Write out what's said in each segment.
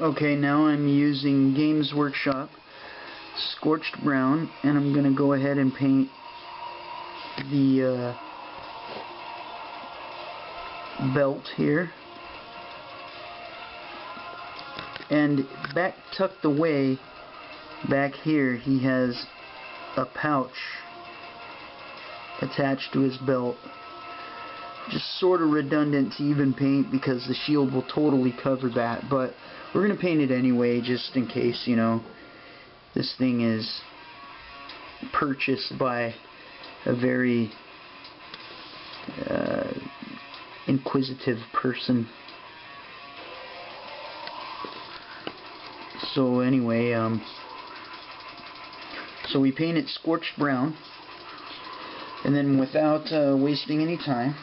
Okay, now I'm using Games Workshop Scorched Brown, and I'm going to go ahead and paint the belt here. And back tucked away back here, he has a pouch attached to his belt. Just sort of redundant to even paint because the shield will totally cover that, but we're going to paint it anyway just in case, you know, this thing is purchased by a very inquisitive person. So anyway, so we paint it scorched brown, and then without wasting any time,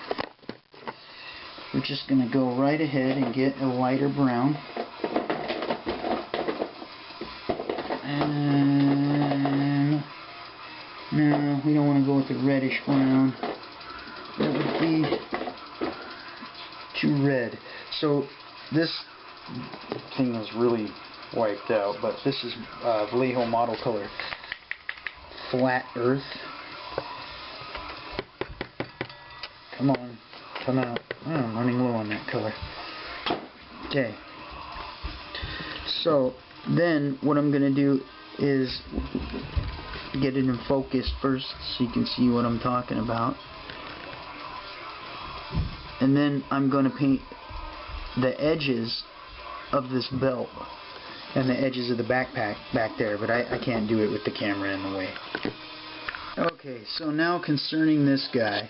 we're just going to go right ahead and get a lighter brown. And no, we don't want to go with the reddish brown. That would be too red. So this thing is really wiped out, but this is Vallejo model color Flat Earth. Come on, come out. Oh, I'm running low on that color. Okay. So then what I'm going to do is get it in focus first so you can see what I'm talking about. And then I'm going to paint the edges of this belt and the edges of the backpack back there, but I can't do it with the camera in the way. Okay, so now concerning this guy,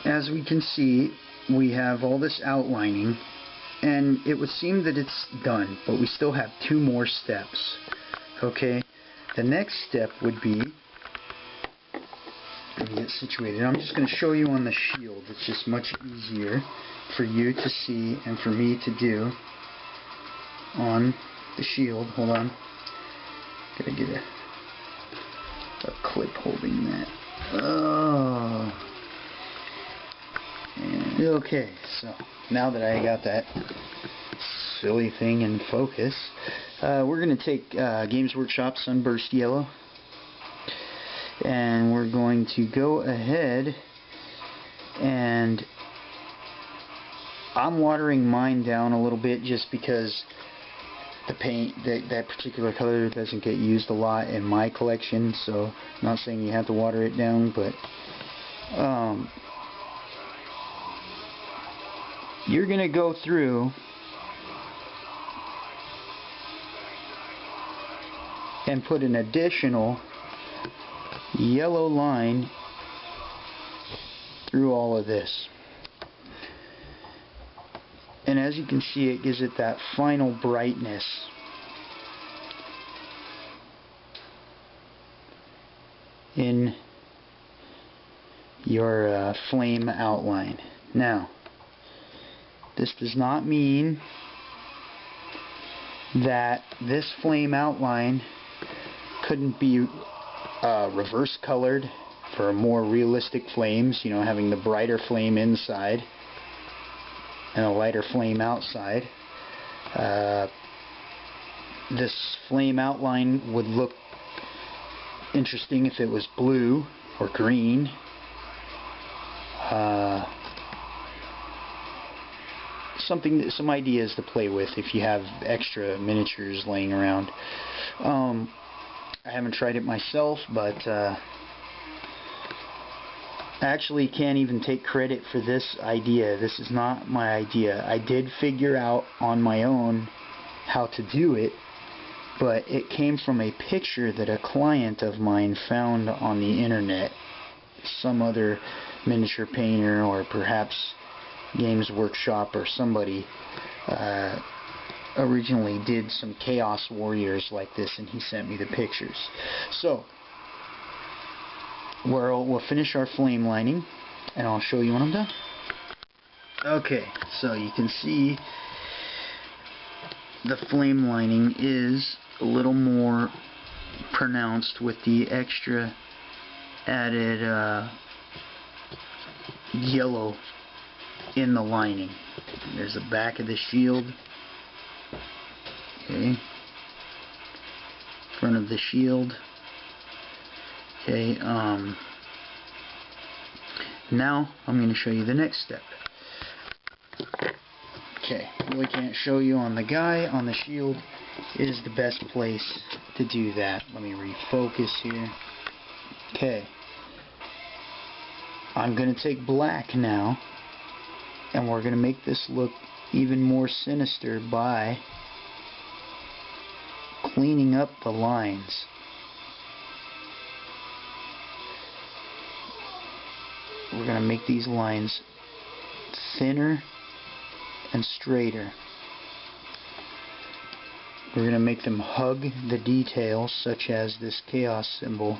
as we can see, we have all this outlining, and it would seem that it's done, but we still have 2 more steps. Okay, the next step would be, let me get situated. I'm just going to show you on the shield. It's just much easier for you to see and for me to do on the shield. Hold on. Gotta get a clip holding that. Oh. And, okay, so now that I got that silly thing in focus, we're going to take Games Workshop Sunburst Yellow, and we're going to go ahead, and I'm watering mine down a little bit just because the paint, that particular color doesn't get used a lot in my collection, so I'm not saying you have to water it down, but you're going to go through and put an additional yellow line through all of this. And as you can see, it gives it that final brightness. In your flame outline. Now, this does not mean that this flame outline couldn't be reverse colored for more realistic flames, you know, having the brighter flame inside and a lighter flame outside. This flame outline would look interesting if it was blue or green. Some ideas to play with if you have extra miniatures laying around. I haven't tried it myself, but I actually can't even take credit for this idea. This is not my idea. I did figure out on my own how to do it, but it came from a picture that a client of mine found on the internet. Some other miniature painter, or perhaps Games Workshop or somebody, originally did some Chaos Warriors like this, and he sent me the pictures. So we'll finish our flame lining, and I'll show you when I'm done. Okay, so you can see the flame lining is a little more pronounced with the extra added yellow in the lining. There's the back of the shield, Okay. Front of the shield. Okay, now I'm going to show you the next step. Okay, really can't show you on the guy. On the shield is the best place to do that. Let me refocus here. Okay. I'm going to take black now, and we're going to make this look even more sinister by cleaning up the lines. We're going to make these lines thinner and straighter. We're going to make them hug the details, such as this chaos symbol,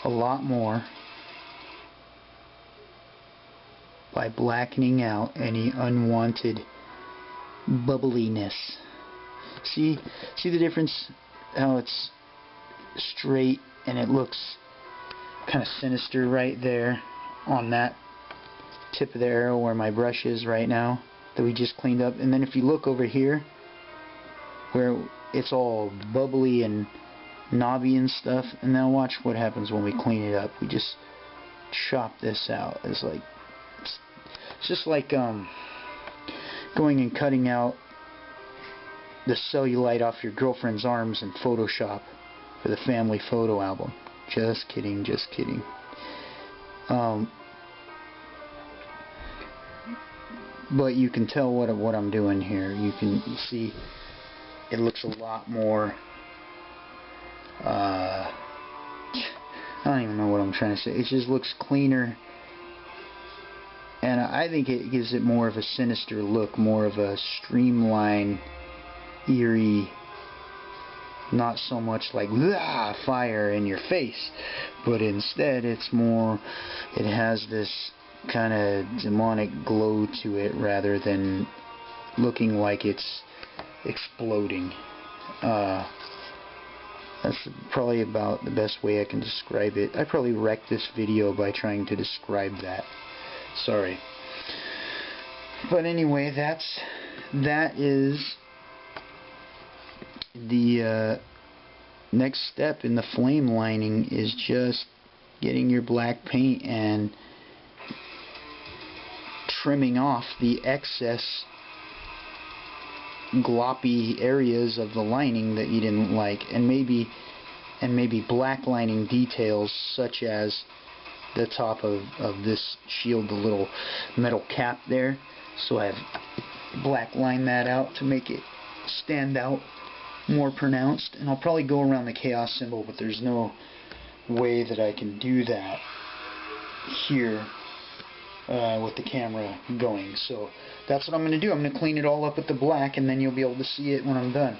a lot more by blackening out any unwanted bubbliness. See the difference? How it's straight and it looks kind of sinister right there on that tip of the arrow where my brush is right now that we just cleaned up. And then if you look over here where it's all bubbly and knobby and stuff, and now watch what happens when we clean it up. We just chop this out. It's just like going and cutting out the cellulite off your girlfriend's arms in Photoshop for the family photo album. Just kidding, just kidding. But you can tell what I'm doing here. You can see it looks a lot more. I don't even know what I'm trying to say. It just looks cleaner, and I think it gives it more of a sinister look, more of a streamlined, eerie, not so much like fire in your face, but instead it's more, it has this kind of demonic glow to it rather than looking like it's exploding. That's probably about the best way I can describe it. I probably wrecked this video by trying to describe that. Sorry. But anyway, that is the next step in the flame lining, is just getting your black paint and trimming off the excess gloppy areas of the lining that you didn't like, and maybe black lining details such as the top of this shield, the little metal cap there. So I've black lined that out to make it stand out more pronounced, and I'll probably go around the chaos symbol, but there's no way that I can do that here with the camera going. So that's what I'm going to do. I'm going to clean it all up with the black, and then you'll be able to see it when I'm done.